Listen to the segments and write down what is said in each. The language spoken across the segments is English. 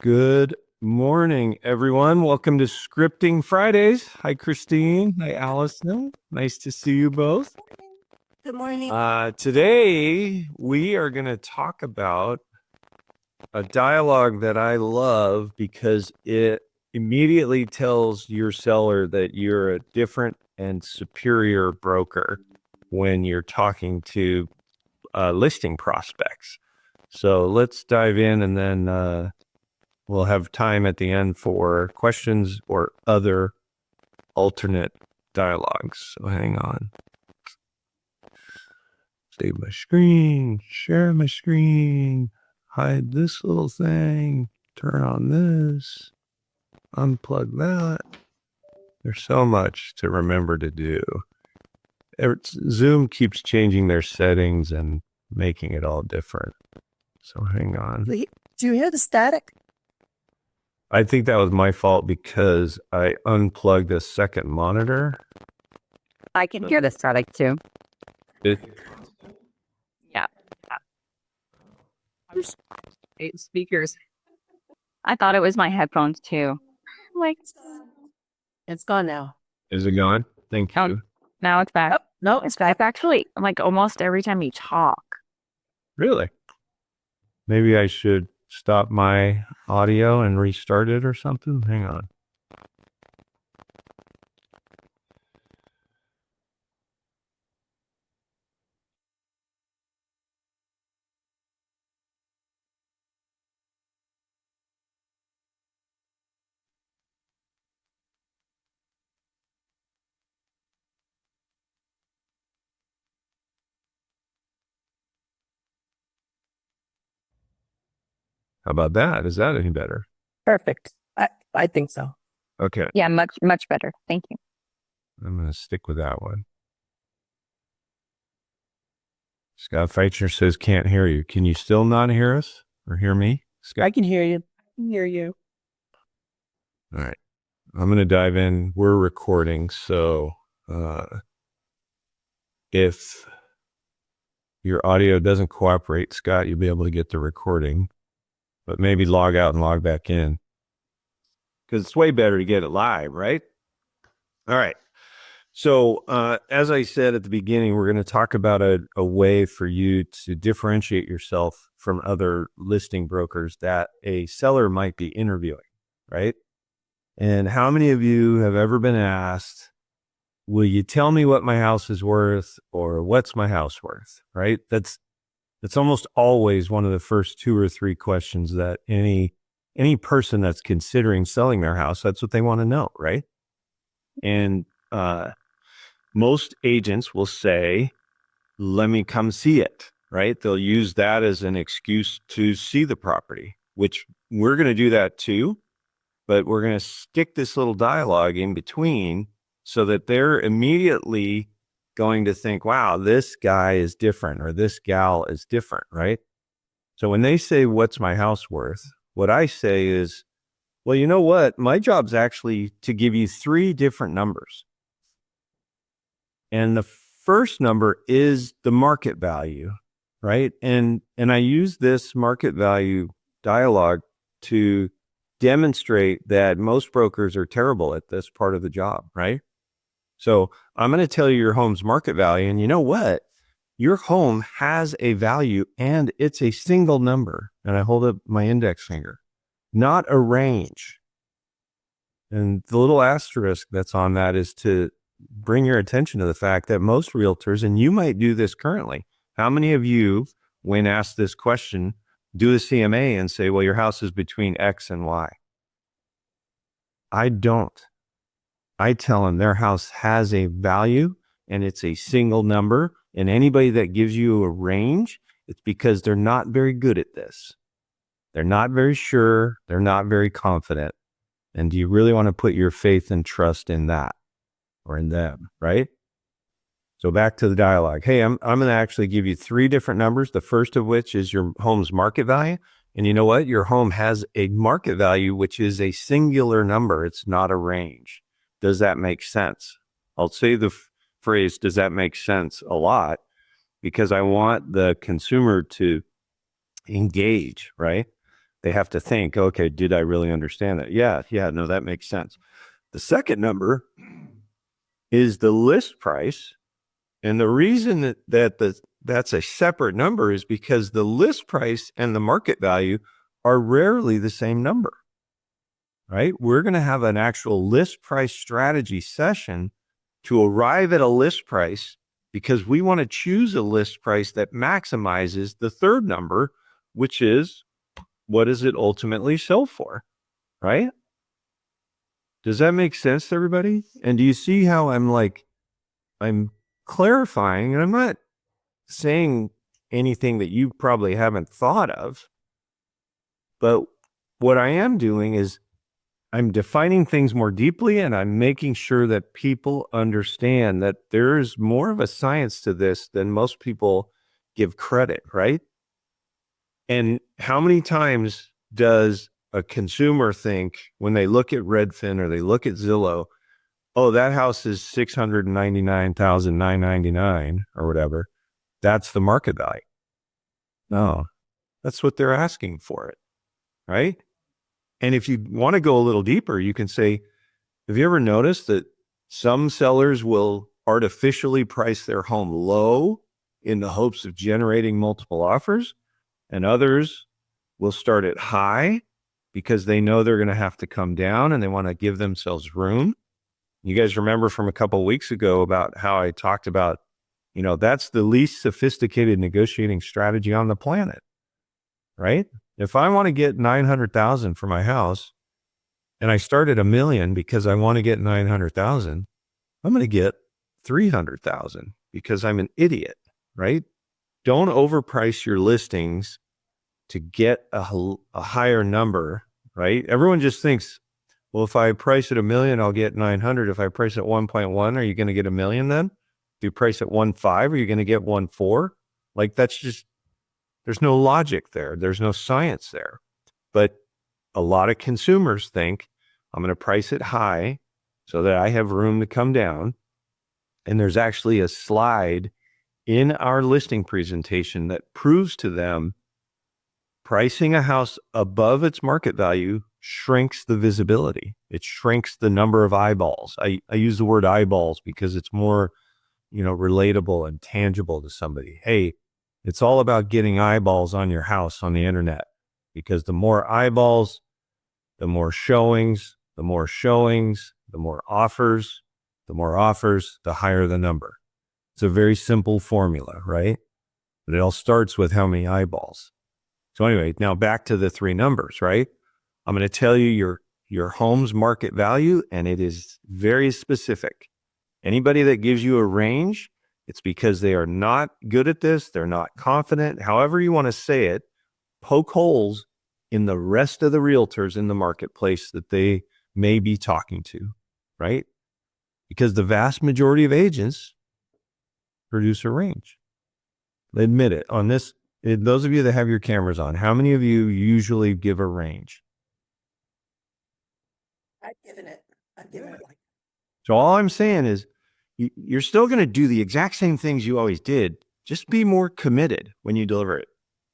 Good morning, everyone. Welcome to Scripting Fridays. Hi, Christine. Hi, Allison. Nice to see you both. Good morning. Today, we are going to talk about a dialogue that I love because it immediately tells your seller that you're a different and superior broker when you're talking to listing prospects. So let's dive in, and then we'll have time at the end for questions or other alternate dialogues. So hang on. Save my screen, share my screen, hide this little thing, turn on this, unplug that. There's so much to remember to do. Zoom keeps changing their settings and making it all different. So hang on. Do you hear the static? I think that was my fault because I unplugged a second monitor. I can hear the static too. Yeah. There's 8 speakers. I thought it was my headphones too. Like, It's gone now. Is it gone? Thank you. now it's back. Oh, no, It's back actually like almost every time you talk. Really? Maybe I should stop my audio and restart it or something. Hang on. How about that? Is that any better? perfect. I think so. Okay. Yeah, much better. Thank you. I'm going to stick with that one. Scott Feitner says can't hear you. Can you still not hear us or hear me? Scott? I can hear you. I can hear you. All right. I'm going to dive in. We're recording. So if your audio doesn't cooperate, Scott, you'll be able to get the recording, but maybe log out and log back in because it's way better to get it live, right? All right. So as I said at the beginning, we're going to talk about a way for you to differentiate yourself from other listing brokers that a seller might be interviewing, right? And how many of you have ever been asked, will you tell me what my house is worth, or what's my house worth, right? That's almost always one of the first 2 or 3 questions that any person that's considering selling their house, that's what they want to know, right? And most agents will say, let me come see it, right? They'll use that as an excuse to see the property, which we're going to do that too, but we're going to stick this little dialogue in between so that they're immediately going to think, wow, this guy is different or this gal is different, right? So when they say, what's my house worth? What I say is, well, you know what? My job's actually to give you 3 different numbers. And the first number is the market value, right? And I use this market value dialogue to demonstrate that most brokers are terrible at this part of the job, right? So I'm going to tell you your home's market value, and you know what? Your home has a value and it's a single number. And I hold up my index finger, not a range. And the little asterisk that's on that is to bring your attention to the fact that most realtors, and you might do this currently, how many of you, when asked this question, do a CMA and say, well, your house is between X and Y? I don't. I tell them their house has a value and it's a single number. And anybody that gives you a range, it's because they're not very good at this. They're not very sure. They're not very confident. And do you really want to put your faith and trust in that or in them, right? So back to the dialogue. Hey, I'm going to actually give you 3 different numbers. The first of which is your home's market value. And you know what? Your home has a market value, which is a singular number. It's not a range. Does that make sense? I'll say the phrase, does that make sense, a lot, because I want the consumer to engage, right? they have to think, okay, did I really understand that? Yeah, no, that makes sense. The second number is the list price. And the reason that's a separate number is because the list price and the market value are rarely the same number, right? We're going to have an actual list price strategy session to arrive at a list price because we want to choose a list price that maximizes the third number, which is what does it ultimately sell for, right? Does that make sense to everybody? And do you see how I'm clarifying, and I'm not saying anything that you probably haven't thought of, but what I am doing is I'm defining things more deeply, and I'm making sure that people understand that there's more of a science to this than most people give credit, right? And how many times does a consumer think when they look at Redfin or they look at Zillow, oh, that house is $699,999 or whatever. That's the market value. No, that's what they're asking for it, right? And if you want to go a little deeper, you can say, have you ever noticed that some sellers will artificially price their home low in the hopes of generating multiple offers, and others will start it high because they know they're going to have to come down and they want to give themselves room? You guys remember from a couple of weeks ago about how I talked about, that's the least sophisticated negotiating strategy on the planet, right? If I want to get 900,000 for my house and I start at $1 million because I want to get 900,000, I'm going to get 300,000 because I'm an idiot, right? Don't overprice your listings to get a higher number, right? Everyone just thinks, well, if I price at $1 million, I'll get 900. If I price at 1.1, are you going to get $1 million then? If you price at 1.5, are you going to get 1.4? Like that's just, there's no logic there. There's no science there. But a lot of consumers think I'm going to price it high so that I have room to come down. And there's actually a slide in our listing presentation that proves to them pricing a house above its market value shrinks the visibility. It shrinks the number of eyeballs. I use the word eyeballs because it's more, relatable and tangible to somebody. Hey, it's all about getting eyeballs on your house on the internet, because the more eyeballs, the more showings, the more offers, the higher the number. It's a very simple formula, right? But it all starts with how many eyeballs. So anyway, now back to the three numbers, right? I'm going to tell you your home's market value, and it is very specific. Anybody that gives you a range, it's because they are not good at this. They're not confident. However you want to say it, poke holes in the rest of the realtors in the marketplace that they may be talking to, right? Because the vast majority of agents produce a range. Admit it. On this, those of you that have your cameras on, how many of you usually give a range? I've given it like. So all I'm saying is you're still going to do the exact same things you always did. Just be more committed when you deliver it.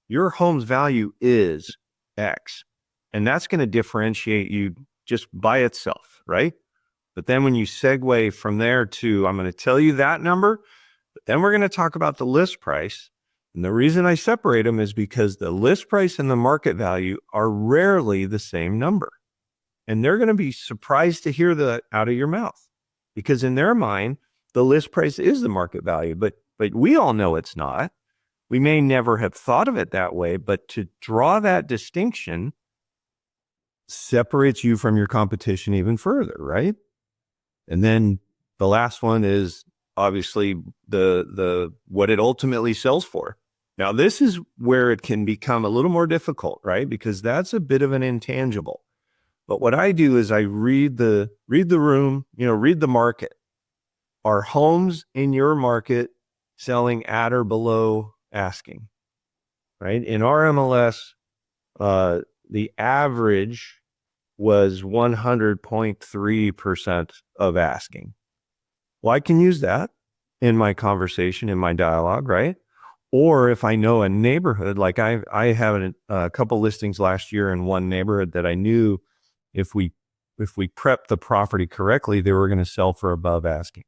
Your home's value is X, and that's going to differentiate you just by itself, right? But then when you segue from there to, I'm going to tell you that number, but then we're going to talk about the list price. And the reason I separate them is because the list price and the market value are rarely the same number. And they're going to be surprised to hear that out of your mouth, because in their mind, the list price is the market value, but we all know it's not. We may never have thought of it that way, but to draw that distinction separates you from your competition even further, right? And then the last one is obviously the what it ultimately sells for. Now, this is where it can become a little more difficult, right? Because that's a bit of an intangible. But what I do is I read the room, read the market. Are homes in your market selling at or below asking, right? In our MLS, the average was 100.3% of asking. Well, I can use that in my conversation, in my dialogue, right? Or if I know a neighborhood, like I have a couple listings last year in one neighborhood that I knew if we prepped the property correctly, they were going to sell for above asking.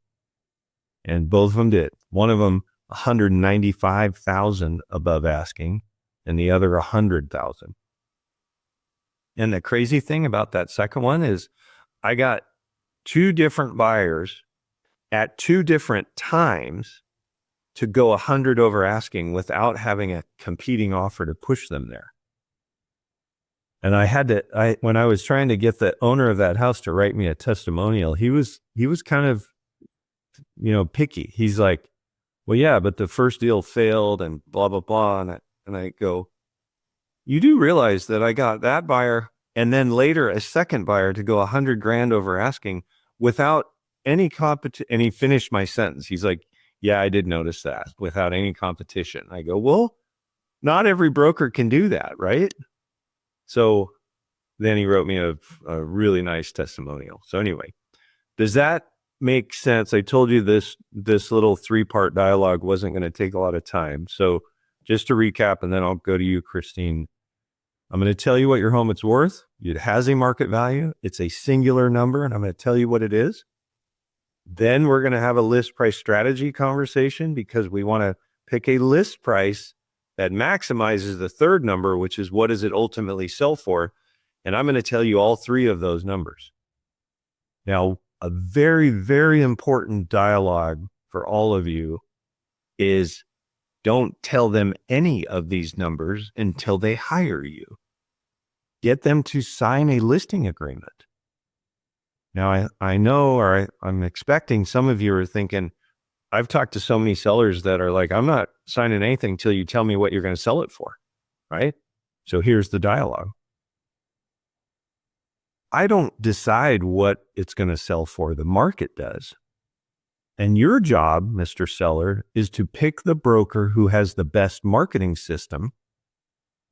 And both of them did. One of them 195,000 above asking, and the other 100,000. And the crazy thing about that second one is I got two different buyers at two different times to go 100 over asking without having a competing offer to push them there. And when I was trying to get the owner of that house to write me a testimonial, he was kind of, picky. He's like, well, yeah, but the first deal failed and blah, blah, blah. And I go, you do realize that I got that buyer and then later a second buyer to go 100 grand over asking without any competition. And he finished my sentence. He's like, yeah, I did notice that, without any competition. I go, well, not every broker can do that, right? So then he wrote me a really nice testimonial. So anyway, does that make sense? I told you this little 3-part dialogue wasn't going to take a lot of time. So just to recap, and then I'll go to you, Christine. I'm going to tell you what your home is worth. It has a market value. It's a singular number, and I'm going to tell you what it is. Then we're going to have a list price strategy conversation because we want to pick a list price that maximizes the third number, which is what does it ultimately sell for? And I'm going to tell you all three of those numbers. Now, a very, very important dialogue for all of you is don't tell them any of these numbers until they hire you. Get them to sign a listing agreement. Now, I know, or I'm expecting some of you are thinking, I've talked to so many sellers that are like, I'm not signing anything until you tell me what you're going to sell it for, right? So here's the dialogue. I don't decide what it's going to sell for. The market does. And your job, Mr. Seller, is to pick the broker who has the best marketing system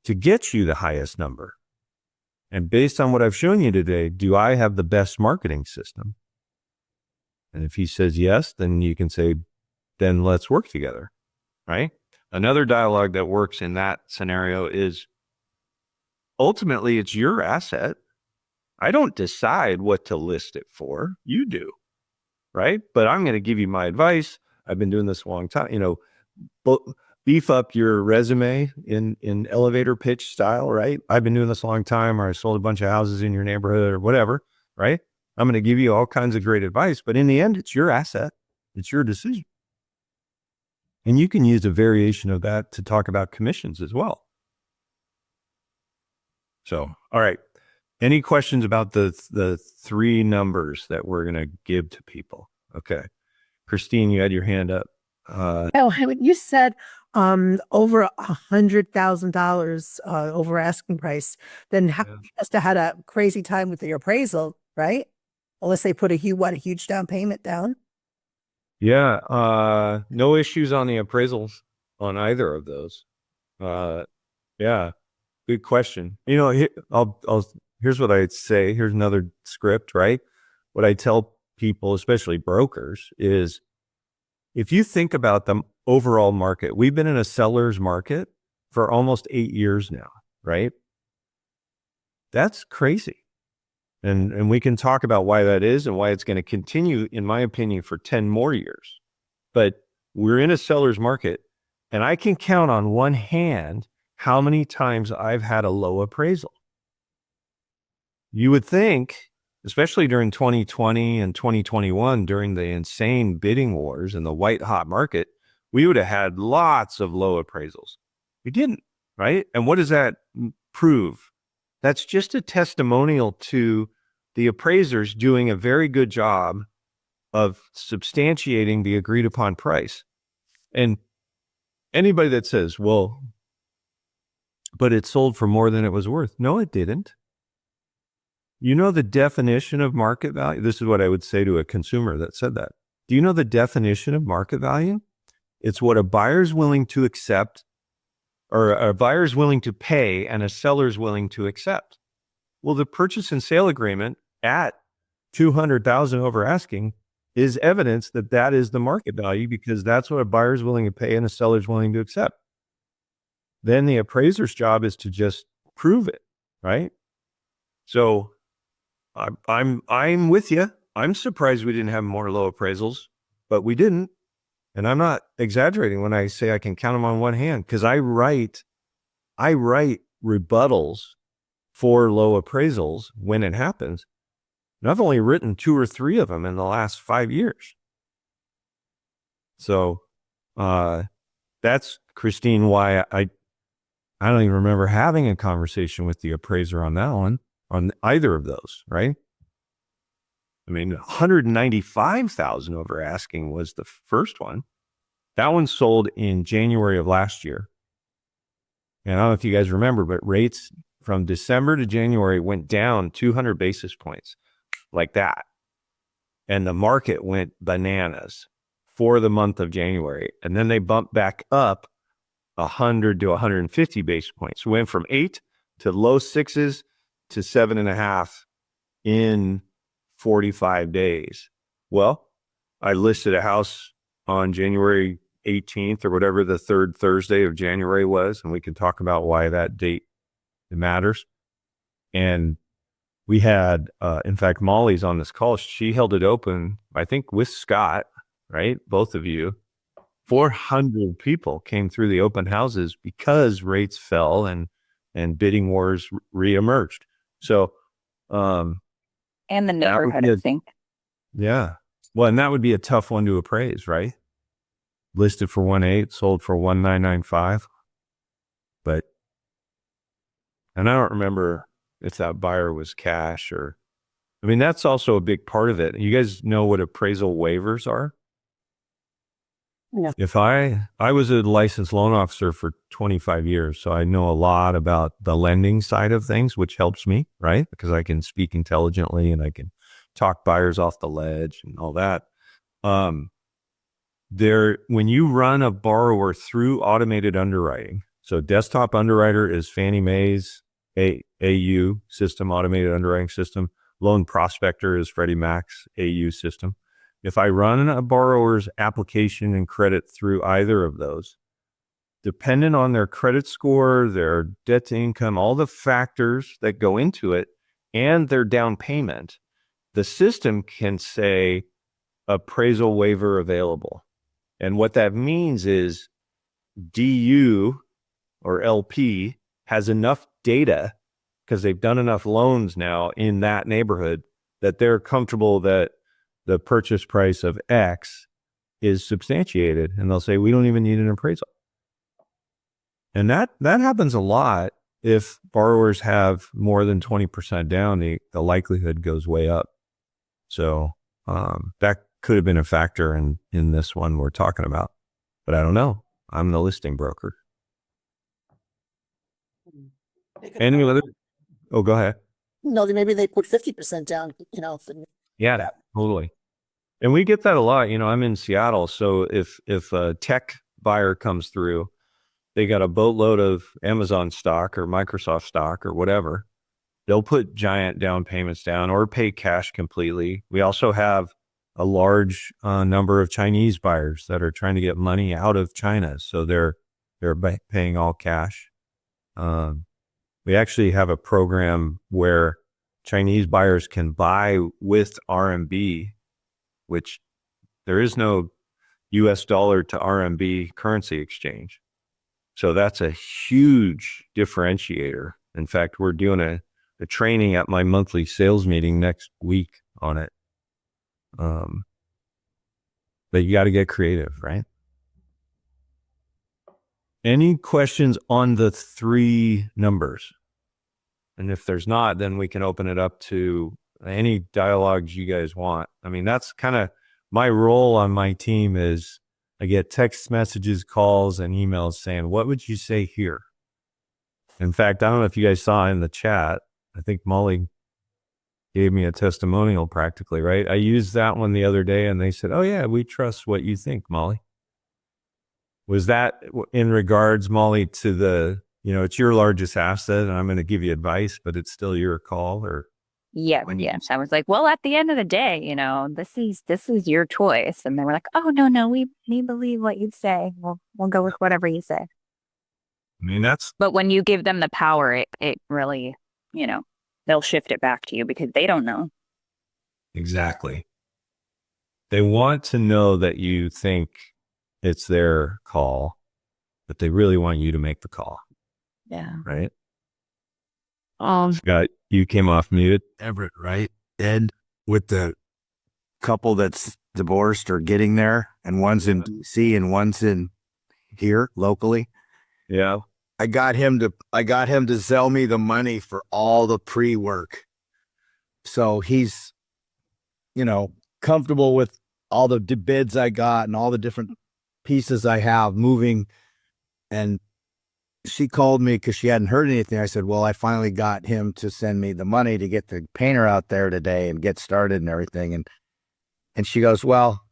to get you the highest number. And based on what I've shown you today, do I have the best marketing system? And if he says yes, then you can say, then let's work together, right? Another dialogue that works in that scenario is ultimately it's your asset. I don't decide what to list it for. You do, right? But I'm going to give you my advice. I've been doing this a long time, beef up your resume in elevator pitch style, right? I've been doing this a long time, or I sold a bunch of houses in your neighborhood or whatever, right? I'm going to give you all kinds of great advice, but in the end, it's your asset. It's your decision. And you can use a variation of that to talk about commissions as well. So, all right. Any questions about the three numbers that we're going to give to people? Okay. Christine, you had your hand up. You said over $100,000 over asking price, then Yeah. you must have had a crazy time with the appraisal, right? Unless they put a huge down payment down. Yeah. No issues on the appraisals on either of those. Yeah. Good question. Here's what I'd say. Here's another script, right? What I tell people, especially brokers, is if you think about the overall market, we've been in a seller's market for almost 8 years now, right? That's crazy. And we can talk about why that is and why it's going to continue, in my opinion, for 10 more years. But we're in a seller's market, and I can count on one hand how many times I've had a low appraisal. You would think, especially during 2020 and 2021, during the insane bidding wars and the white hot market, we would have had lots of low appraisals. We didn't, right? And what does that prove? That's just a testimonial to the appraisers doing a very good job of substantiating the agreed upon price. And anybody that says, well, but it sold for more than it was worth. No, it didn't. You know the definition of market value? This is what I would say to a consumer that said that. Do you know the definition of market value? It's what a buyer's willing to accept, or a buyer's willing to pay and a seller's willing to accept. Well, the purchase and sale agreement at $200,000 over asking is evidence that that is the market value, because that's what a buyer's willing to pay and a seller's willing to accept. then the appraiser's job is to just prove it, right? So I'm with you. I'm surprised we didn't have more low appraisals, but we didn't. And I'm not exaggerating when I say I can count them on one hand, because I write rebuttals for low appraisals when it happens. And I've only written 2 or 3 of them in the last 5 years. So that's, Christine, why I don't even remember having a conversation with the appraiser on that one, on either of those, right? I mean, 195,000 over asking was the first one. That one sold in January of last year. And I don't know if you guys remember, but rates from December to January went down 200 basis points like that. And the market went bananas for the month of January. And then they bumped back up 100 to 150 basis points. Went from 8 to low 6s to 7.5 in 45 days. Well, I listed a house on January 18th or whatever the third Thursday of January was, and we can talk about why that date matters. And we had, in fact, Molly's on this call. She held it open, I think, with Scott, right? Both of you. 400 people came through the open houses because rates fell and bidding wars reemerged. So, And the that would neighborhood, be I think. yeah. Well, and that would be a tough one to appraise, right? Listed for 1.8, sold for 1,995. But, and I don't remember if that buyer was cash or, I mean, that's also a big part of it. You guys know what appraisal waivers are? Yeah. If I was a licensed loan officer for 25 years, so I know a lot about the lending side of things, which helps me, right? Because I can speak intelligently and I can talk buyers off the ledge and all that. When you run a borrower through automated underwriting, so desktop underwriter is Fannie Mae's AU system, automated underwriting system. Loan prospector is Freddie Mac's AU system. If I run a borrower's application and credit through either of those, dependent on their credit score, their debt to income, all the factors that go into it, and their down payment, the system can say appraisal waiver available. And what that means is DU or LP has enough data because they've done enough loans now in that neighborhood that they're comfortable that the purchase price of X is substantiated. And they'll say, we don't even need an appraisal. And that happens a lot. If borrowers have more than 20% down, the likelihood goes way up. So that could have been a factor in this one we're talking about, but I don't know. I'm the listing broker. Any other? Oh, go ahead. No, maybe they put 50% down, Yeah, totally. And we get that a lot. I'm in Seattle, so if a tech buyer comes through, they got a boatload of Amazon stock or Microsoft stock or whatever, they'll put giant down payments down or pay cash completely. We also have a large number of Chinese buyers that are trying to get money out of China, so they're paying all cash. We actually have a program where Chinese buyers can buy with RMB, which there is no US dollar to RMB currency exchange. So that's a huge differentiator. In fact, we're doing a training at my monthly sales meeting next week on it. But you got to get creative, right? Any questions on the 3 numbers? And if there's not, then we can open it up to any dialogues you guys want. I mean, that's kind of my role on my team is I get text messages, calls, and emails saying, what would you say here? In fact, I don't know if you guys saw in the chat, I think Molly gave me a testimonial practically, right? I used that one the other day and they said, oh yeah, we trust what you think, Molly. Was that in regards, Molly, to the, it's your largest asset and I'm going to give you advice, but it's still your call? Or Yes. I was like, well, at the end of the day, this is your choice. And they were like, oh, no, we believe what you say. We'll go with whatever you say. I mean, that's But when you give them the power, it really, they'll shift it back to you because they don't know. exactly. They want to know that you think it's their call, but they really want you to make the call, Yeah. right? Um, Scott, you came off mute. Everett, right? Ed, with the couple that's divorced or getting there, and one's in DC and one's in here locally. Yeah. I got him to sell me the money for all the pre-work. So he's, comfortable with all the bids I got and all the different pieces I have moving. And she called me because she hadn't heard anything. I said, well, I finally got him to send me the money to get the painter out there today and get started and everything. And she goes, well,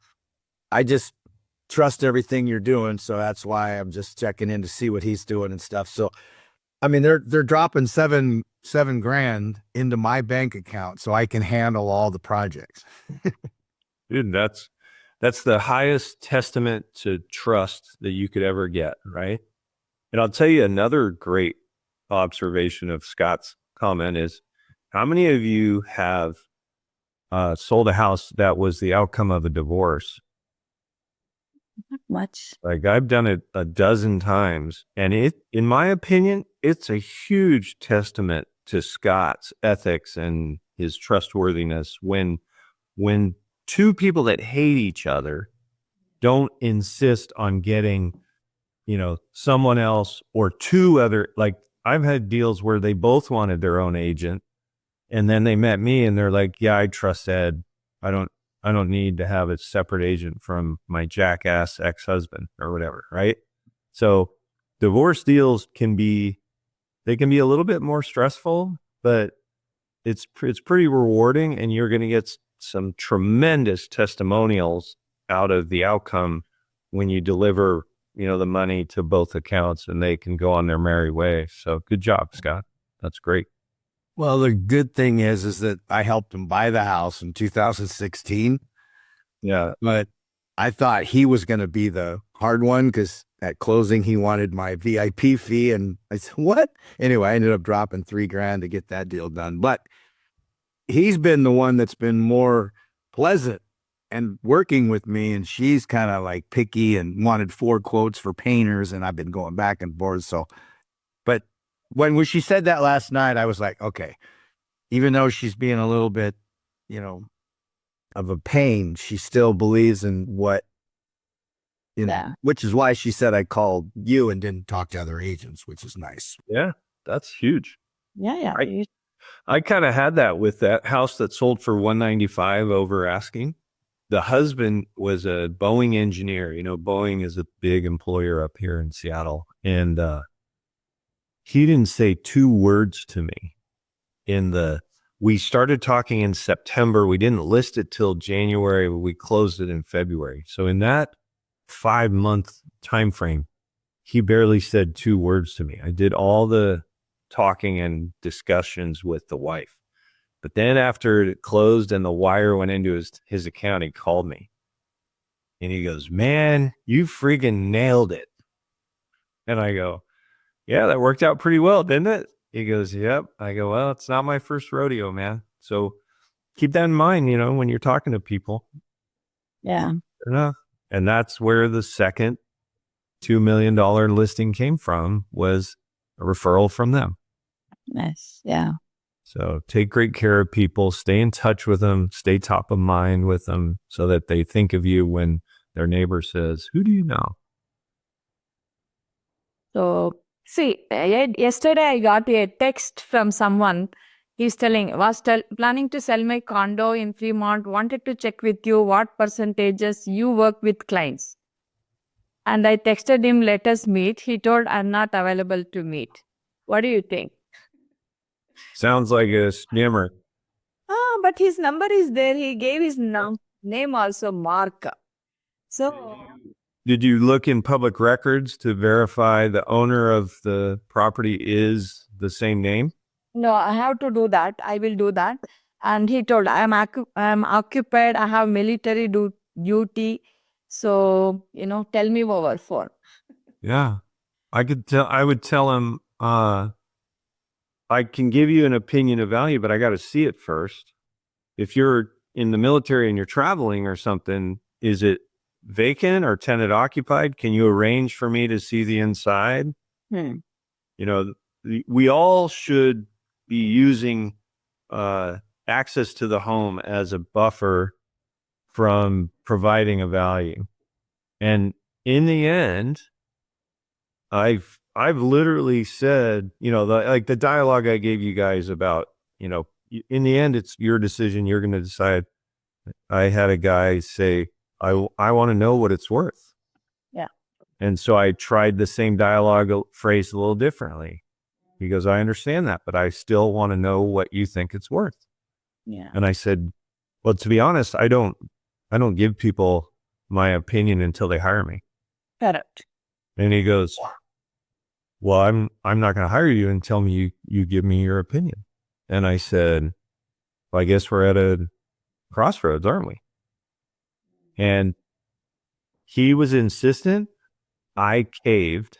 I just trust everything you're doing. So that's why I'm just checking in to see what he's doing and stuff. So, I mean, they're dropping seven grand into my bank account so I can handle all the projects. Dude, that's the highest testament to trust that you could ever get, right? And I'll tell you another great observation of Scott's comment is, how many of you have sold a house that was the outcome of a divorce? not much. Like, I've done it a dozen times, and in my opinion, it's a huge testament to Scott's ethics and his trustworthiness when two people that hate each other don't insist on getting, someone else or two other, like, I've had deals where they both wanted their own agent, and then they met me and they're like, yeah, I trust Ed. I don't need to have a separate agent from my jackass ex-husband or whatever, right? So divorce deals can be a little bit more stressful, but it's pretty rewarding, and you're going to get some tremendous testimonials out of the outcome when you deliver, the money to both accounts and they can go on their merry way. So good job, Scott. That's great. Well, the good thing is that I helped him buy the house in 2016. Yeah. But I thought he was going to be the hard one because at closing, he wanted my VIP fee. And I said, what? Anyway, I ended up dropping $3 grand to get that deal done. But he's been the one that's been more pleasant and working with me. And she's kind of like picky and wanted 4 quotes for painters. And I've been going back and forth. So, but when she said that last night, I was like, okay, even though she's being a little bit, of a pain, she still believes in what, Yeah. which is why she said I called you and didn't talk to other agents, which is nice. Yeah. That's huge. Yeah. I kind of had that with that house that sold for 195 over asking. The husband was a Boeing engineer. Boeing is a big employer up here in Seattle. And he didn't say 2 words to me we started talking in September. We didn't list it till January. We closed it in February. So in that 5-month time frame, he barely said 2 words to me. I did all the talking and discussions with the wife. But then after it closed and the wire went into his account, he called me. And he goes, man, you freaking nailed it. And I go, yeah, that worked out pretty well, didn't it? He goes, yep. I go, well, it's not my first rodeo, man. So keep that in mind, when you're talking to people. Yeah. And that's where the second $2 million listing came from, was a referral from them. Nice. Yeah. So take great care of people, stay in touch with them, stay top of mind with them so that they think of you when their neighbor says, who do you know? So, see, yesterday I got a text from someone. He's planning to sell my condo in Fremont, wanted to check with you what percentages you work with clients. And I texted him, let us meet. He told, I'm not available to meet. What do you think? Sounds like a scammer. But his number is there. He gave his name also, Mark. So, Did you look in public records to verify the owner of the property is the same name? no, I have to do that. I will do that. And he told, I'm occupied. I have military duty. So, tell me over phone. Yeah. I would tell him, I can give you an opinion of value, but I got to see it first. If you're in the military and you're traveling or something, is it vacant or tenant occupied? Can you arrange for me to see the inside? Hmm. You know, we all should be using access to the home as a buffer from providing a value. And in the end, I've literally said, like the dialogue I gave you guys about, in the end, it's your decision. You're going to decide. I had a guy say, I want to know what it's worth. Yeah. And so I tried the same dialogue phrased a little differently. He goes, I understand that, but I still want to know what you think it's worth. Yeah. And I said, well, to be honest, I don't give people my opinion until they hire me. Correct. And he goes, well, I'm not going to hire you until you give me your opinion. And I said, well, I guess we're at a crossroads, aren't we? And he was insistent. I caved.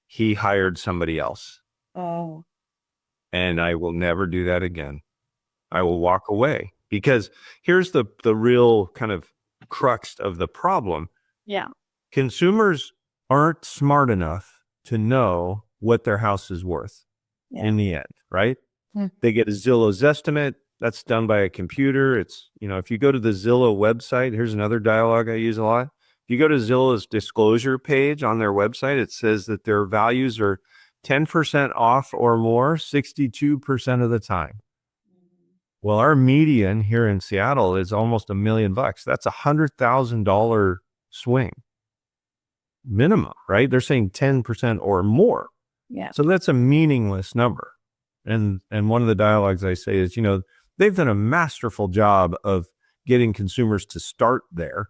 He hired somebody else. Oh. And I will never do that again. I will walk away, because here's the real kind of crux of the problem. Yeah. Consumers aren't smart enough to know what their house is worth in the end, right? Hmm. They get a Zillow's estimate. That's done by a computer. It's, if you go to the Zillow website, here's another dialogue I use a lot. If you go to Zillow's disclosure page on their website, it says that their values are 10% off or more 62% of the time. Well, our median here in Seattle is almost $1 million. That's $100,000 swing minimum, right? They're saying 10% or more. Yeah. So that's a meaningless number. And one of the dialogues I say is, they've done a masterful job of getting consumers to start there.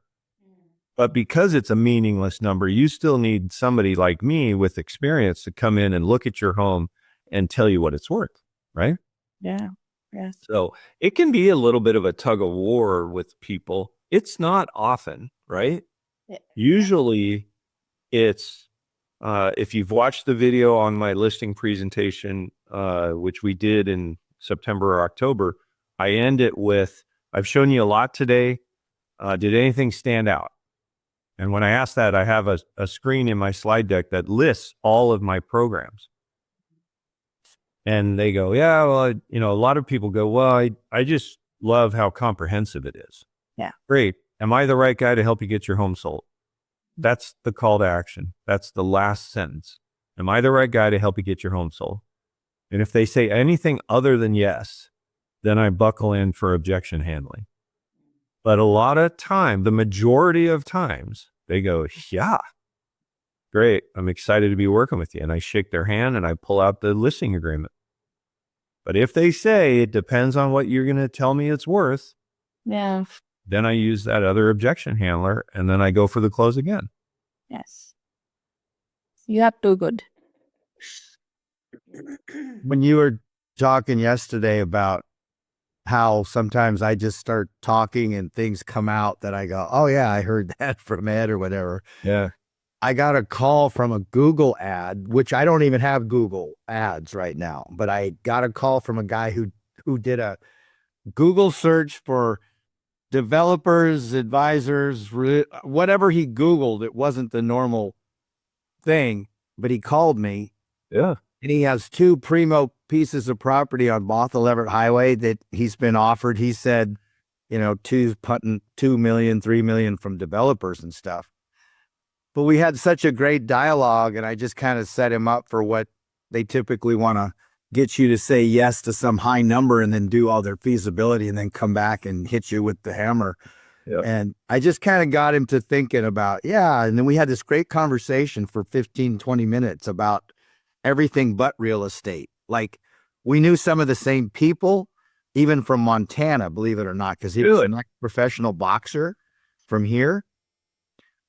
But because it's a meaningless number, you still need somebody like me with experience to come in and look at your home and tell you what it's worth, right? Yeah. Yes. So it can be a little bit of a tug of war with people. It's not often, right? Yeah. Usually it's, if you've watched the video on my listing presentation, which we did in September or October, I end it with, I've shown you a lot today. Did anything stand out? And when I ask that, I have a screen in my slide deck that lists all of my programs. And they go, yeah, well, a lot of people go, well, I just love how comprehensive it is. Yeah. Great. Am I the right guy to help you get your home sold? That's the call to action. That's the last sentence. Am I the right guy to help you get your home sold? And if they say anything other than yes, then I buckle in for objection handling. But a lot of time, the majority of times, they go, yeah, great. I'm excited to be working with you. And I shake their hand and I pull out the listing agreement. But if they say it depends on what you're going to tell me it's worth, Yeah. then I use that other objection handler and then I go for the close again. Yes. You are too good. When you were talking yesterday about how sometimes I just start talking and things come out that I go, oh yeah, I heard that from Ed or whatever. Yeah. I got a call from a Google ad, which I don't even have Google ads right now, but I got a call from a guy who did a Google search for developers, advisors, whatever he Googled. It wasn't the normal thing, but he called me. Yeah. And he has 2 primo pieces of property on Bothell Everett Highway that he's been offered. He said, punting 2 million, 3 million from developers and stuff. But we had such a great dialogue, and I just kind of set him up for what they typically want to get you to say yes to some high number and then do all their feasibility and then come back and hit you with the hammer. Yeah. And I just kind of got him to thinking about, and then we had this great conversation for 15, 20 minutes about everything but real estate. Like, we knew some of the same people, even from Montana, believe it or not, because he was a professional boxer from here.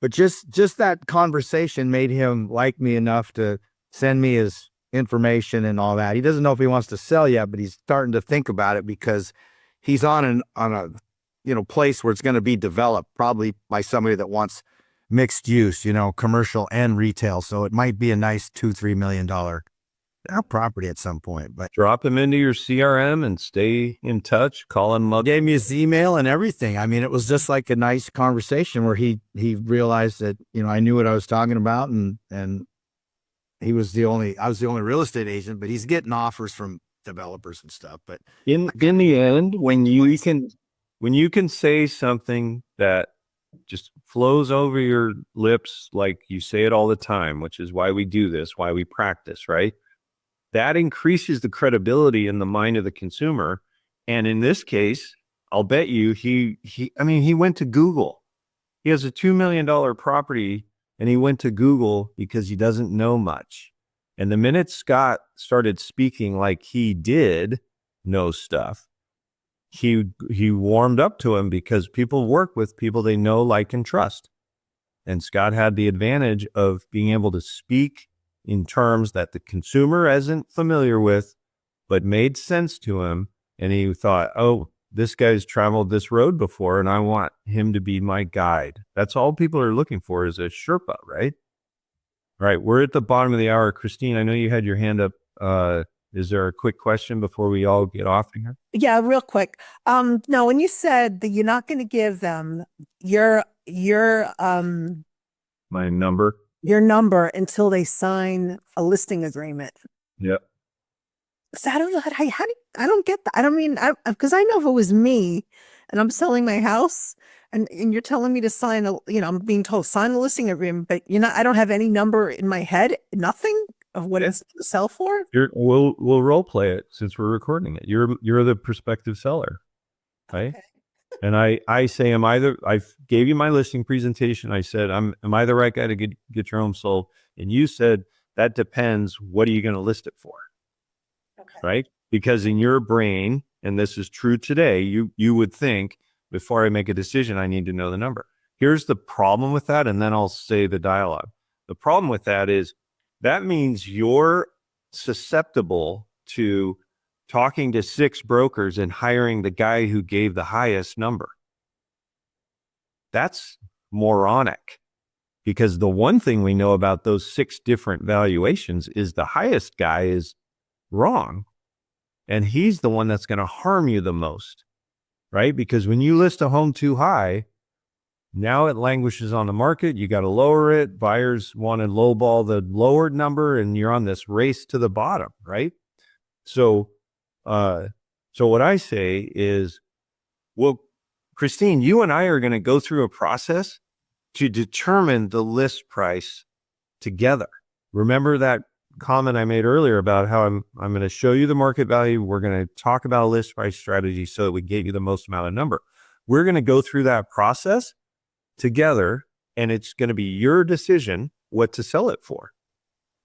But just that conversation made him like me enough to send me his information and all that. He doesn't know if he wants to sell yet, but he's starting to think about it because he's on a place where it's going to be developed, probably by somebody that wants mixed use, commercial and retail. So it might be a nice $2-3 million property at some point. But Drop him into your CRM and stay in touch. Call him up. gave me his email and everything. I mean, it was just like a nice conversation where he realized that, I knew what I was talking about, and I was the only real estate agent, but he's getting offers from developers and stuff. But In the end, when you can say something that just flows over your lips like you say it all the time, which is why we do this, why we practice, right? That increases the credibility in the mind of the consumer. And in this case, I'll bet you he went to Google. He has a $2 million property and he went to Google because he doesn't know much. And the minute Scott started speaking like he did know stuff, he warmed up to him, because people work with people they know, like, and trust. And Scott had the advantage of being able to speak in terms that the consumer isn't familiar with, but made sense to him. And he thought, oh, this guy's traveled this road before and I want him to be my guide. That's all people are looking for, is a Sherpa, right? All right, we're at the bottom of the hour. Christine, I know you had your hand up. Is there a quick question before we all get off here? Yeah, real quick. No, when you said that you're not going to give them your My number? number until they sign a listing agreement. Yep. So I don't know I don't get that. I don't mean, because I know if it was me and I'm selling my house and you're telling me to sign I'm being told sign a listing agreement, but I don't have any number in my head, nothing of what it's to sell for. We'll role play it since we're recording it. You're the prospective seller, right? Okay. And I say, I gave you my listing presentation. I said, am I the right guy to get your home sold? And you said, that depends. What are you going to list it for? Okay. Right? Because in your brain, and this is true today, you would think, before I make a decision, I need to know the number. Here's the problem with that. And then I'll say the dialogue. The problem with that is that means you're susceptible to talking to 6 brokers and hiring the guy who gave the highest number. That's moronic, because the one thing we know about those 6 different valuations is the highest guy is wrong. And he's the one that's going to harm you the most, right? Because when you list a home too high, now it languishes on the market. You got to lower it. Buyers want to lowball the lowered number, and you're on this race to the bottom, right? So what I say is, well, Christine, you and I are going to go through a process to determine the list price together. Remember that comment I made earlier about how I'm going to show you the market value. We're going to talk about a list price strategy so that we get you the most amount of number. We're going to go through that process together, and it's going to be your decision what to sell it for.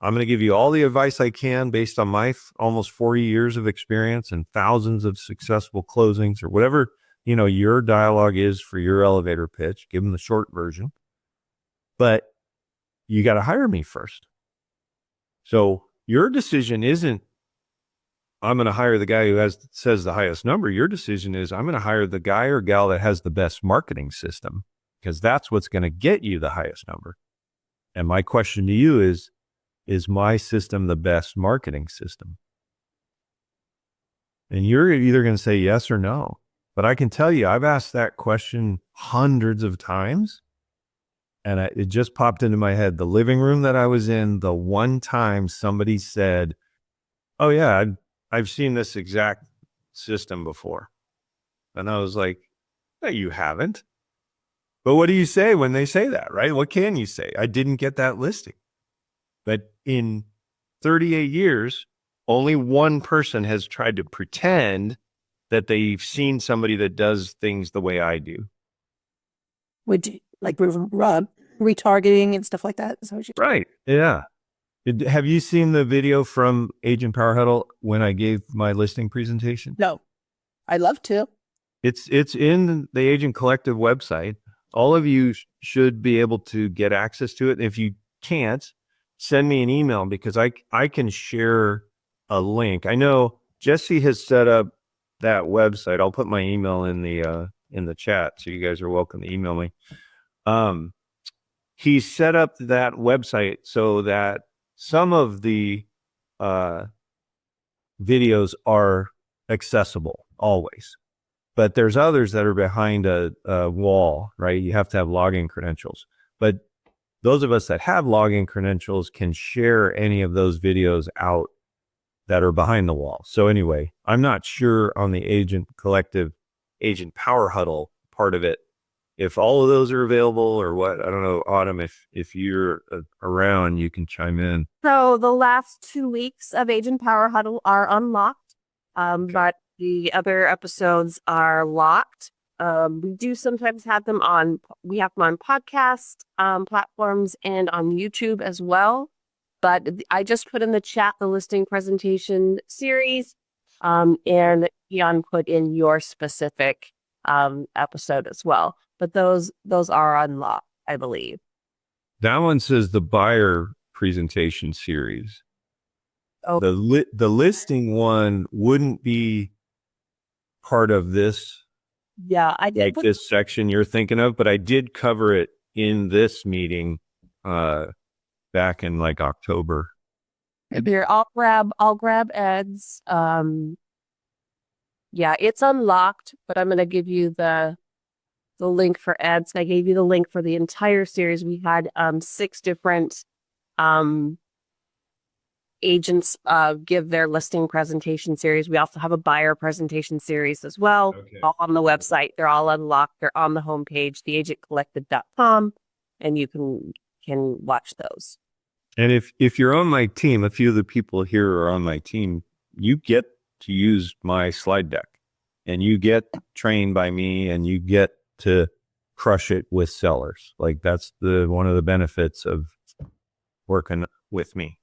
I'm going to give you all the advice I can based on my almost 40 years of experience and thousands of successful closings, or whatever, your dialogue is for your elevator pitch. Give them the short version. But you got to hire me first. So your decision isn't, I'm going to hire the guy who says the highest number. Your decision is, I'm going to hire the guy or gal that has the best marketing system, because that's what's going to get you the highest number. And my question to you is my system the best marketing system? And you're either going to say yes or no. But I can tell you, I've asked that question hundreds of times, and it just popped into my head. The living room that I was in, the one time somebody said, oh yeah, I've seen this exact system before. And I was like, no, you haven't. But what do you say when they say that, right? What can you say? I didn't get that listing. But in 38 years, only one person has tried to pretend that they've seen somebody that does things the way I do. Would you like retargeting and stuff like that? Is that what you Right. Yeah. Have you seen the video from Agent Power Huddle when I gave my listing presentation? No, I'd love to. It's in the Agent Collective website. All of you should be able to get access to it. If you can't, send me an email, because I can share a link. I know Jesse has set up that website. I'll put my email in the chat, so you guys are welcome to email me. he set up that website so that some of the videos are accessible always, but there's others that are behind a wall, right? You have to have login credentials. But those of us that have login credentials can share any of those videos out that are behind the wall. So anyway, I'm not sure on the agent Power Huddle part of it, if all of those are available or what. I don't know, Autumn, if you're around, you can chime in. So the last 2 weeks of Agent Power Huddle are unlocked, but the other episodes are locked. We do sometimes have them on podcast platforms and on YouTube as well. But I just put in the chat the listing presentation series, and Ian put in your specific episode as well. But those are unlocked, I believe. That one says the buyer presentation series. Oh. The listing one wouldn't be part of this, Yeah, I did. like this section you're thinking of, but I did cover it in this meeting back in like October. Here, I'll grab Ed's. Yeah, it's unlocked, but I'm gonna give you the link for Ed's. I gave you the link for the entire series. We had 6 different agents give their listing presentation series. We also have a buyer presentation series as well. Okay. All on the website. They're all unlocked. They're on the homepage, theagentcollective.com, and you can watch those. And if you're on my team, a few of the people here are on my team, you get to use my slide deck and you get trained by me and you get to crush it with sellers. Like that's one of the benefits of working with me.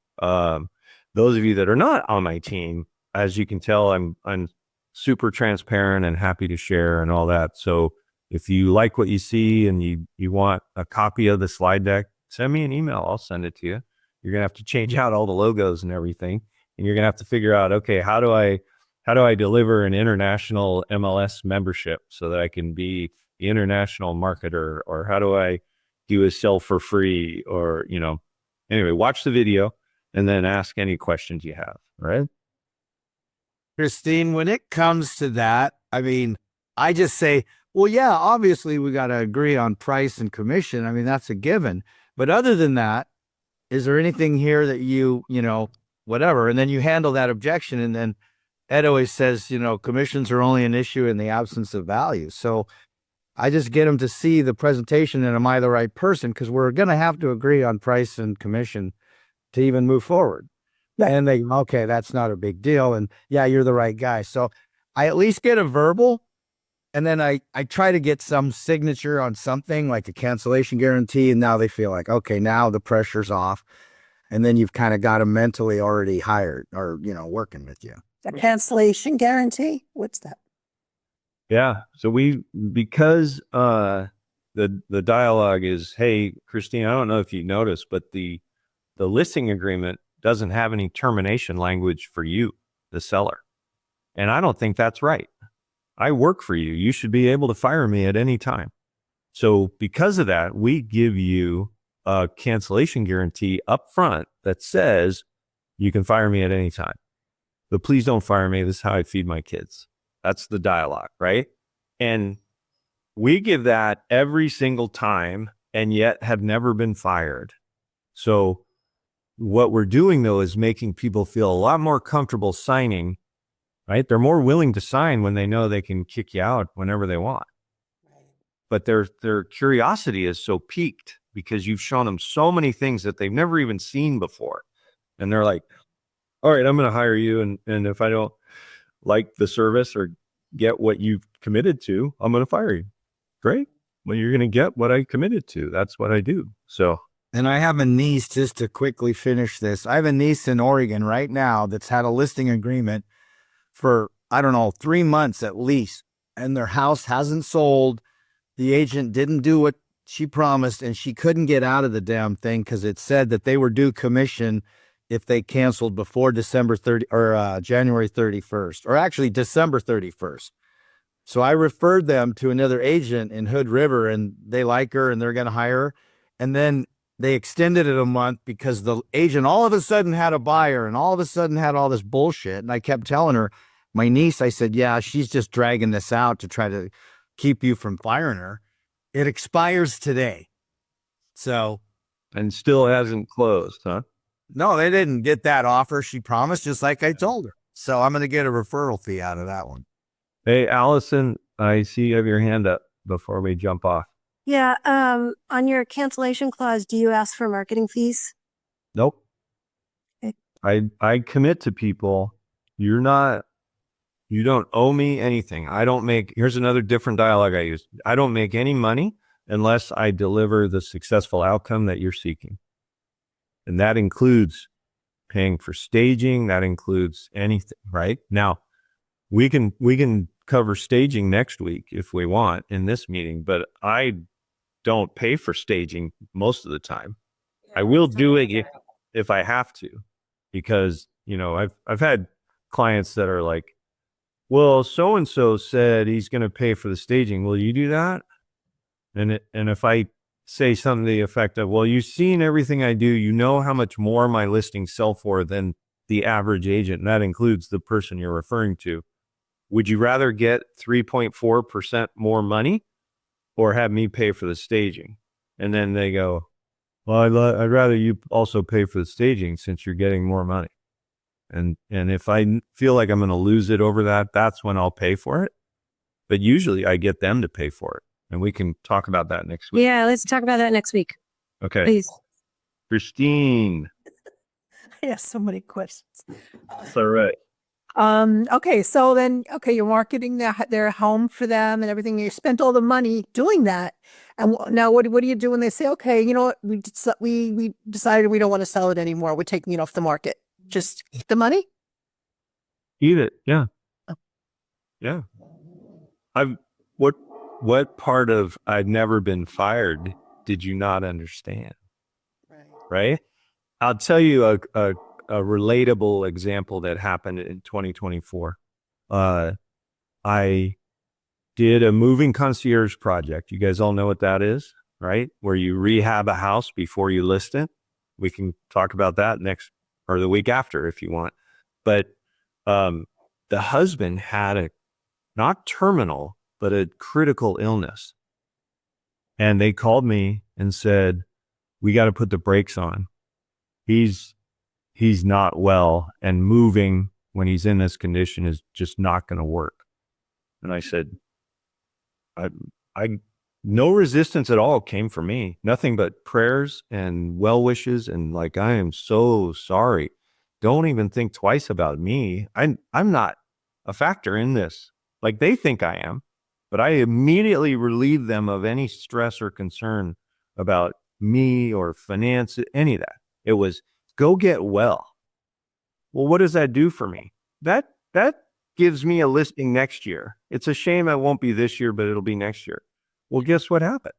Those of you that are not on my team, as you can tell, I'm super transparent and happy to share and all that. So if you like what you see and you want a copy of the slide deck, send me an email. I'll send it to you. You're going to have to change out all the logos and everything. And you're going to have to figure out, okay, how do I deliver an international MLS membership so that I can be the international marketer, or how do I do a sell for free, or, anyway, watch the video and then ask any questions you have. Right. Christine, when it comes to that, I mean, I just say, well, yeah, obviously we got to agree on price and commission. I mean, that's a given. But other than that, is there anything here that whatever? And then you handle that objection. And then Ed always says, commissions are only an issue in the absence of value. So I just get them to see the presentation and am I the right person? Because we're going to have to agree on price and commission to even move forward. And they, okay, that's not a big deal. And yeah, you're the right guy. So I at least get a verbal. And then I try to get some signature on something like a cancellation guarantee. And now they feel like, okay, now the pressure's off. And then you've kind of got them mentally already hired or, working with you. A cancellation guarantee? What's that? Yeah. So because the dialogue is, hey, Christine, I don't know if you noticed, but the listing agreement doesn't have any termination language for you, the seller. And I don't think that's right. I work for you. You should be able to fire me at any time. So because of that, we give you a cancellation guarantee up front that says you can fire me at any time. But please don't fire me. This is how I feed my kids. That's the dialogue, right? And we give that every single time and yet have never been fired. So what we're doing, though, is making people feel a lot more comfortable signing. Right? They're more willing to sign when they know they can kick you out whenever they want. But their curiosity is so piqued because you've shown them so many things that they've never even seen before. And they're like, all right, I'm going to hire you. And if I don't like the service or get what you've committed to, I'm going to fire you. Great. Well, you're going to get what I committed to. That's what I do. So. And I have a niece, just to quickly finish this. I have a niece in Oregon right now that's had a listing agreement for, 3 months at least, and their house hasn't sold. The agent didn't do what she promised, and she couldn't get out of the damn thing because it said that they were due commission if they canceled before January 31st, or actually December 31st. So I referred them to another agent in Hood River, and they like her and they're going to hire her. And then they extended it a month because the agent all of a sudden had a buyer and all of a sudden had all this bullshit. And I kept telling her, my niece, I said, yeah, she's just dragging this out to try to keep you from firing her. It expires today. So, And still hasn't closed, huh? no, they didn't get that offer. She promised, just like I told her. So I'm going to get a referral fee out of that one. Hey, Allison, I see you have your hand up before we jump off. Yeah, on your cancellation clause, do you ask for marketing fees? Nope. Okay. I commit to people. You don't owe me anything. Here's another different dialogue I use. I don't make any money unless I deliver the successful outcome that you're seeking. And that includes paying for staging. That includes anything, right? Now, we can cover staging next week if we want in this meeting, but I don't pay for staging most of the time. I will do it if I have to, because, I've had clients that are like, well, so-and-so said he's going to pay for the staging. Will you do that? And if I say something to the effect of, well, you've seen everything I do, you know how much more my listings sell for than the average agent, and that includes the person you're referring to. Would you rather get 3.4% more money or have me pay for the staging? And then they go, well, I'd rather you also pay for the staging since you're getting more money. And if I feel like I'm going to lose it over that, that's when I'll pay for it. But usually I get them to pay for it. And we can talk about that next week. Yeah, let's talk about that next week, Okay. please. Christine. I have so many questions. That's all right. Okay, so then, you're marketing their home for them and everything. You spent all the money doing that. And now what do you do when they say, okay, you know what, we decided we don't want to sell it anymore. We're taking it off the market. Just keep the money? Eat it. Yeah. Oh. Yeah. What part of I've never been fired did you not understand? Right? I'll tell you a relatable example that happened in 2024. I did a moving concierge project. You guys all know what that is, right? Where you rehab a house before you list it. We can talk about that next or the week after if you want. But the husband had not terminal, but a critical illness. And they called me and said, we got to put the brakes on. He's not well, and moving when he's in this condition is just not going to work. And I said, I no resistance at all came from me. Nothing but prayers and well wishes and like, I am so sorry. Don't even think twice about me. I'm not a factor in this. Like they think I am, but I immediately relieve them of any stress or concern about me or finance, any of that. It was go get well. Well, what does that do for me? That gives me a listing next year. It's a shame it won't be this year, but it'll be next year. Well, guess what happened?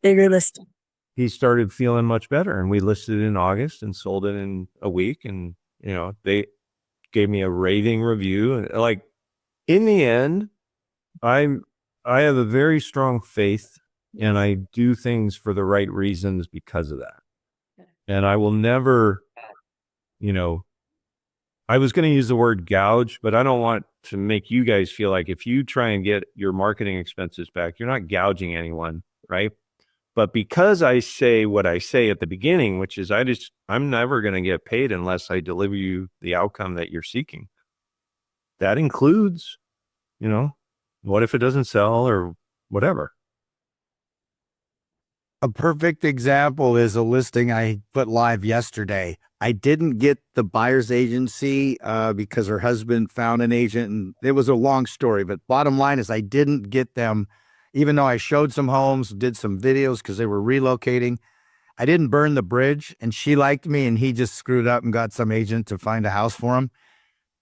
Bigger listing. He started feeling much better, and we listed it in August and sold it in a week. And, they gave me a raving review. And like in the end, I have a very strong faith and I do things for the right reasons because of that. And I will never, I was going to use the word gouge, but I don't want to make you guys feel like if you try and get your marketing expenses back, you're not gouging anyone, right? But because I say what I say at the beginning, which is I'm never going to get paid unless I deliver you the outcome that you're seeking. That includes, what if it doesn't sell or whatever? A perfect example is a listing I put live yesterday. I didn't get the buyer's agency because her husband found an agent, and it was a long story. But bottom line is I didn't get them, even though I showed some homes, did some videos because they were relocating. I didn't burn the bridge, and she liked me, and he just screwed up and got some agent to find a house for him.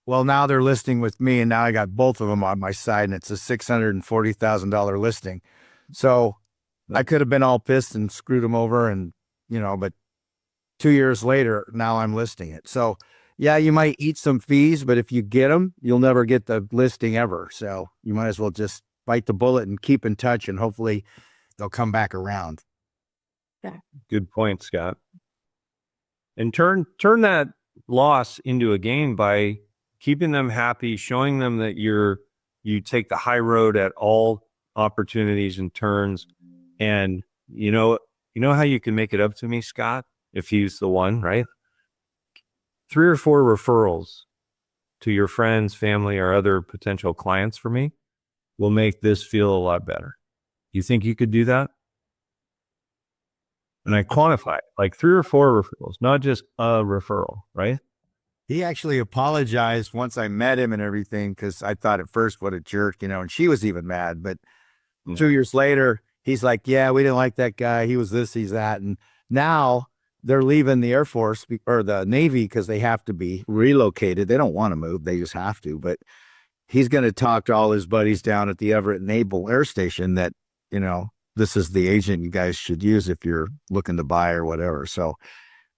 Well, now they're listing with me, and now I got both of them on my side, and it's a $640,000 listing. So I could have been all pissed and screwed them over, and but 2 years later, now I'm listing it. So yeah, you might eat some fees, but if you get them, you'll never get the listing ever. So you might as well just bite the bullet and keep in touch, and hopefully they'll come back around. Good point, Scott. And turn that loss into a gain by keeping them happy, showing them that you take the high road at all opportunities and turns. And you know how you can make it up to me, Scott, if he's the one, right? 3 or 4 referrals to your friends, family, or other potential clients for me will make this feel a lot better. You think you could do that? And I quantify it, like 3 or 4 referrals, not just a referral, right? He actually apologized once I met him and everything, because I thought at first, what a jerk, and she was even mad. But 2 years later, he's like, yeah, we didn't like that guy. He was this, he's that. And now they're leaving the Air Force or the Navy because they have to be relocated. They don't want to move. They just have to. But he's going to talk to all his buddies down at the Everett Naval Air Station that, this is the agent you guys should use if you're looking to buy or whatever. So,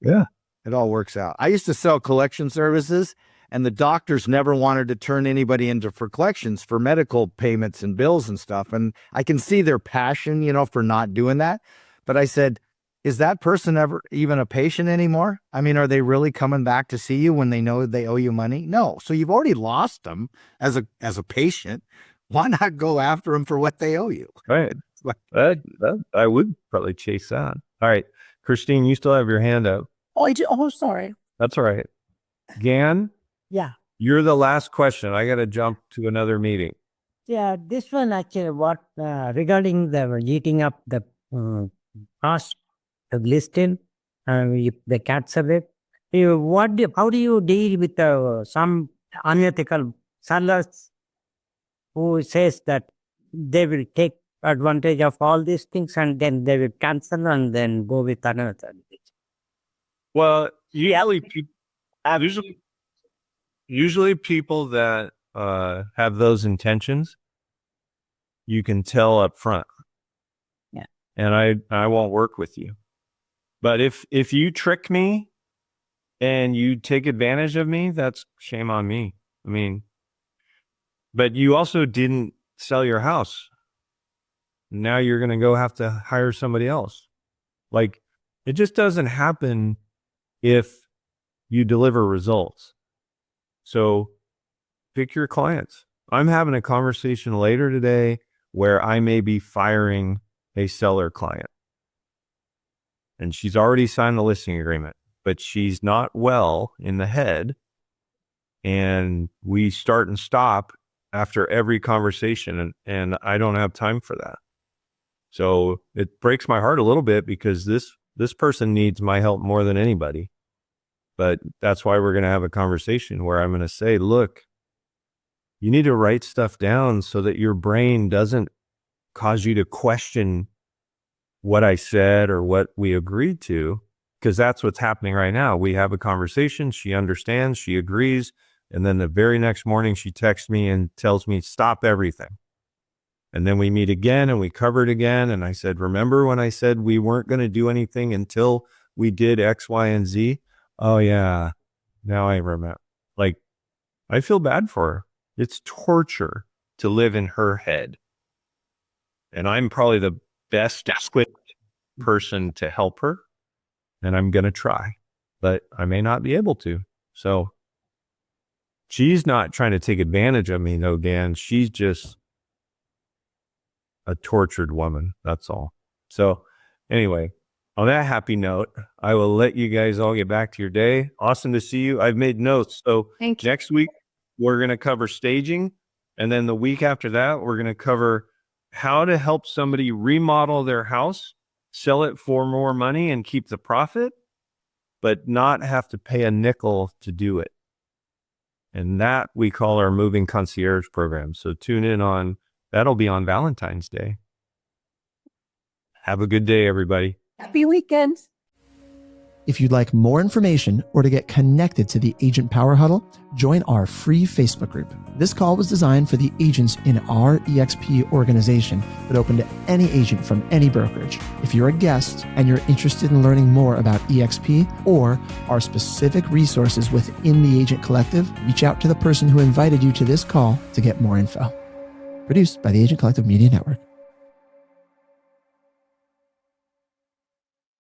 yeah, it all works out. I used to sell collection services, and the doctors never wanted to turn anybody into for collections for medical payments and bills and stuff. And I can see their passion, for not doing that. But I said, is that person ever even a patient anymore? I mean, are they really coming back to see you when they know they owe you money? No. So you've already lost them as a patient. Why not go after them for what they owe you? Right. I would probably chase that. All right. Christine, you still have your hand up. Oh, I do. Oh, sorry. That's all right. Gan, Yeah. you're the last question. I got to jump to another meeting. Yeah. This one actually, what regarding the eating up the cost of listing, if they cancel it, how do you deal with some unethical sellers who says that they will take advantage of all these things and then they will cancel and then go with another? Well, usually people that have those intentions, you can tell up front. Yeah. And I won't work with you. But if you trick me and you take advantage of me, that's shame on me. I mean, but you also didn't sell your house. Now you're going to go have to hire somebody else. Like, it just doesn't happen if you deliver results. So pick your clients. I'm having a conversation later today where I may be firing a seller client. And she's already signed the listing agreement, but she's not well in the head. And we start and stop after every conversation, and I don't have time for that. So it breaks my heart a little bit because this person needs my help more than anybody. But that's why we're going to have a conversation where I'm going to say, look, you need to write stuff down so that your brain doesn't cause you to question what I said or what we agreed to, because that's what's happening right now. We have a conversation. She understands. She agrees. And then the very next morning, she texts me and tells me, stop everything. And then we meet again and we cover it again. And I said, remember when I said we weren't going to do anything until we did X, Y, and Z? Oh, yeah. Now I remember. Like, I feel bad for her. It's torture to live in her head. And I'm probably the best equipped person to help her. And I'm going to try, but I may not be able to. So she's not trying to take advantage of me, though, Dan. She's just a tortured woman. That's all. So anyway, on that happy note, I will let you guys all get back to your day. Awesome to see you. I've made notes. So Thank you. next week, we're going to cover staging. And then the week after that, we're going to cover how to help somebody remodel their house, sell it for more money and keep the profit, but not have to pay a nickel to do it. And that we call our moving concierge program. So tune in on, that'll be on Valentine's Day. Have a good day, everybody. Happy weekend. If you'd like more information or to get connected to the Agent Power Huddle, join our free Facebook group. This call was designed for the agents in our EXP organization, but open to any agent from any brokerage. If you're a guest and you're interested in learning more about EXP or our specific resources within the Agent Collective, reach out to the person who invited you to this call to get more info. Produced by the Agent Collective Media Network.